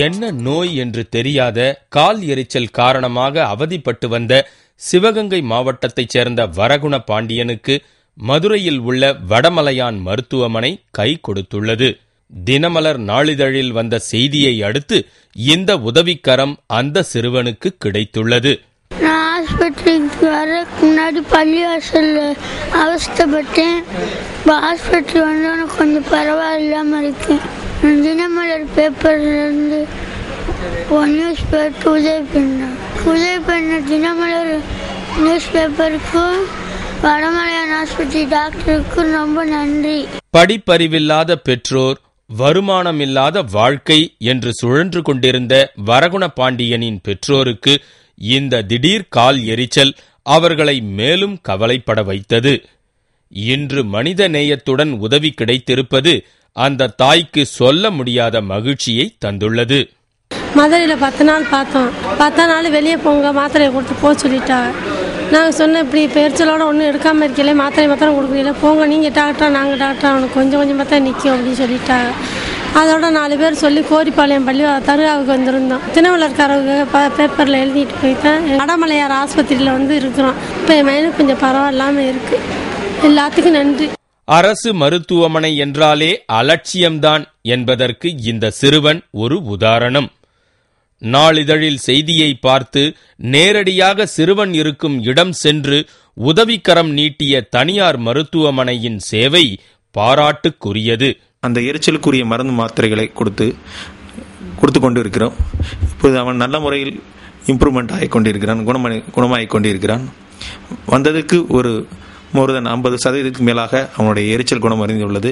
என்ன நோய் என்று தெரியாத கால் எரிச்சல் காரணமாக அவதிப்பட்டு வந்த சிவகங்கை மாவட்டத்தைச் சேர்ந்த வரகுண பாண்டியனுக்கு மதுரையில் உள்ள வடமலையான் மருத்துவமனை கை கொடுத்துள்ளது. தினமலர் நாளிதழில் வந்த செய்தியை அடுத்து இந்த உதவிக்கரம் அந்த சிறுவனுக்கு கிடைத்துள்ளது. நான் ஆஸ்பத்திரிக்கு வரக்கு முன்னாடி பள்ளிவாசல்ல அவஸ்தைப்பட்டேன். ஆஸ்பத்திரி வந்தோன்னு கொஞ்சம் பரவாயில்லாமல் இருக்கேன். தினமலர் பேப்பர்லேருந்து நியூஸ் பேப்பர் உதவி பண்ண தினமலர் நியூஸ் பேப்பருக்கும் வடமலையான் ஆஸ்பத்திரி டாக்டருக்கும் ரொம்ப நன்றி. படிப்பறிவில்லாத பெற்றோர், வருமானமில்லாத வாழ்க்கை என்று சுழன்று கொண்டிருந்த வரகுண பாண்டியனின் பெற்றோருக்கு இந்த திடீர் கால் எரிச்சல் அவர்களை மேலும் கவலைப்பட வைத்தது. இன்று மனித நேயத்துடன் உதவி கிடைத்திருப்பது அந்த தாய்க்கு சொல்ல முடியாத மகிழ்ச்சியை தந்துள்ளது. மதுரையில் 10 நாள் பார்த்தோம். 10 நாள் வெளியே போங்க, மாத்திரையை கொடுத்து போக சொல்லிட்டாங்க. நாங்கள் சொன்ன இப்படி பெருச்சலோட ஒன்றும் எடுக்காமல் இருக்கல, மாத்திரம் கொடுக்குறீங்களா, போங்க நீங்கள் டாக்டரா நாங்கள் டாக்டரா, அவனுக்கு கொஞ்சம் கொஞ்சமாக தான் நிற்கும் அப்படின்னு சொல்லிட்டாங்க. அதோட 4 பேர் சொல்லி கோரிப்பாளையம் பள்ளி தருகாவுக்கு வந்திருந்தோம். தினமலர்காரவங்க பேப்பரில் எழுதிட்டு போயிட்டேன். வடமலையார் ஆஸ்பத்திரியில் இருக்கிறோம். இப்போ என் மைனுக்கு கொஞ்சம் பரவாயில்லாமல் இருக்குது. எல்லாத்துக்கும் நன்றி. அரசு மருத்துவமனை என்றாலே அலட்சியம்தான் என்பதற்கு இந்த சிறுவன் ஒரு உதாரணம். நாளிதழில் செய்தியை பார்த்து நேரடியாக சிறுவன் இருக்கும் இடம் சென்று உதவிக்கரம் நீட்டிய தனியார் மருத்துவமனையின் சேவை பாராட்டுக்குரியது. அந்த எரிச்சலுக்குரிய மருந்து மாத்திரைகளை கொடுத்து கொண்டு இருக்கிறோம். இப்போது அவன் நல்ல முறையில் இம்ப்ரூவ்மெண்ட் ஆகி கொண்டிருக்கிறான், குணமாகி கொண்டிருக்கிறான். வந்ததுக்கு ஒரு மோர் தென் 50% மேலாக அவனுடைய எரிச்சல் குணம் அறிந்துள்ளது.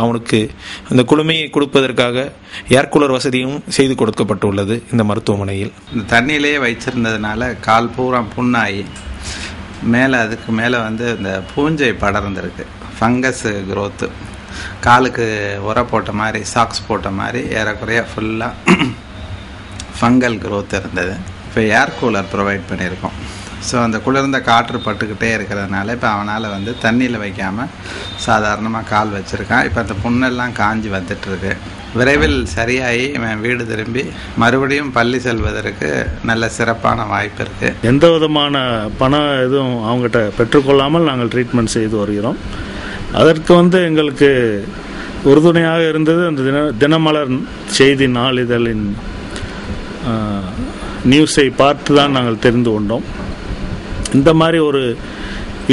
அவனுக்கு அந்த குளுமையை கொடுப்பதற்காக ஏர் கூலர் வசதியும் செய்து கொடுக்கப்பட்டுள்ளது இந்த மருத்துவமனையில். இந்த தண்ணியிலேயே வச்சிருந்ததுனால கால் பூரா புண்ணாகி அதுக்கு மேலே இந்த பூஞ்சை படர்ந்துருக்கு. ஃபங்கஸ் க்ரோத்து, காலுக்கு உர போட்ட மாதிரி, சாக்ஸ் போட்ட மாதிரி ஏறக்குறைய ஃபுல்லாக ஃபங்கல் க்ரோத் இருந்தது. இப்போ ஏர் கூலர் ப்ரொவைட் பண்ணியிருக்கோம். ஸோ அந்த குளிர்ந்த காற்று பட்டுக்கிட்டே இருக்கிறதுனால இப்போ அவனால் தண்ணியில் வைக்காமல் சாதாரணமாக கால் வச்சுருக்கான். இப்போ அந்த புண்ணெல்லாம் காஞ்சி வந்துட்டுருக்கு. விரைவில் சரியாகி வீடு திரும்பி மறுபடியும் பள்ளி செல்வதற்கு நல்ல சிறப்பான வாய்ப்பு இருக்குது. எந்த விதமான பணம் எதுவும் அவங்ககிட்ட பெற்றுக்கொள்ளாமல் நாங்கள் ட்ரீட்மெண்ட் செய்து வருகிறோம். அதற்கு எங்களுக்கு உறுதுணையாக இருந்தது அந்த தினமலர் செய்தி நாளிதழின் நியூஸை பார்த்து தான் நாங்கள் தெரிந்து கொண்டோம். இந்த மாதிரி ஒரு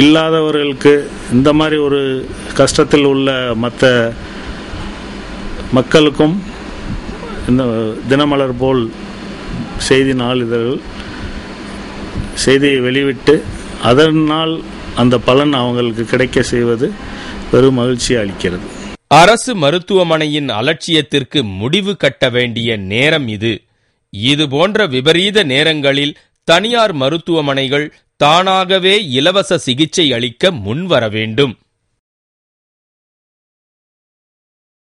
இல்லாதவர்களுக்கு, இந்த மாதிரி ஒரு கஷ்டத்தில் உள்ள மற்ற மக்களுக்கும் இந்த தினமலர் போல் செய்தி நாளிதழ்கள் செய்தியை வெளிவிட்டு அதனால் அந்த பலன் அவங்களுக்கு கிடைக்க செய்வது பெரும் மகிழ்ச்சி அளிக்கிறது. அரசு மருத்துவமனையின் அலட்சியத்திற்கு முடிவு கட்ட வேண்டிய நேரம் இது. இதுபோன்ற விபரீத நேரங்களில் தனியார் மருத்துவமனைகள் தானாகவே இலவச சிகிச்சை அளிக்க முன்வர வேண்டும்.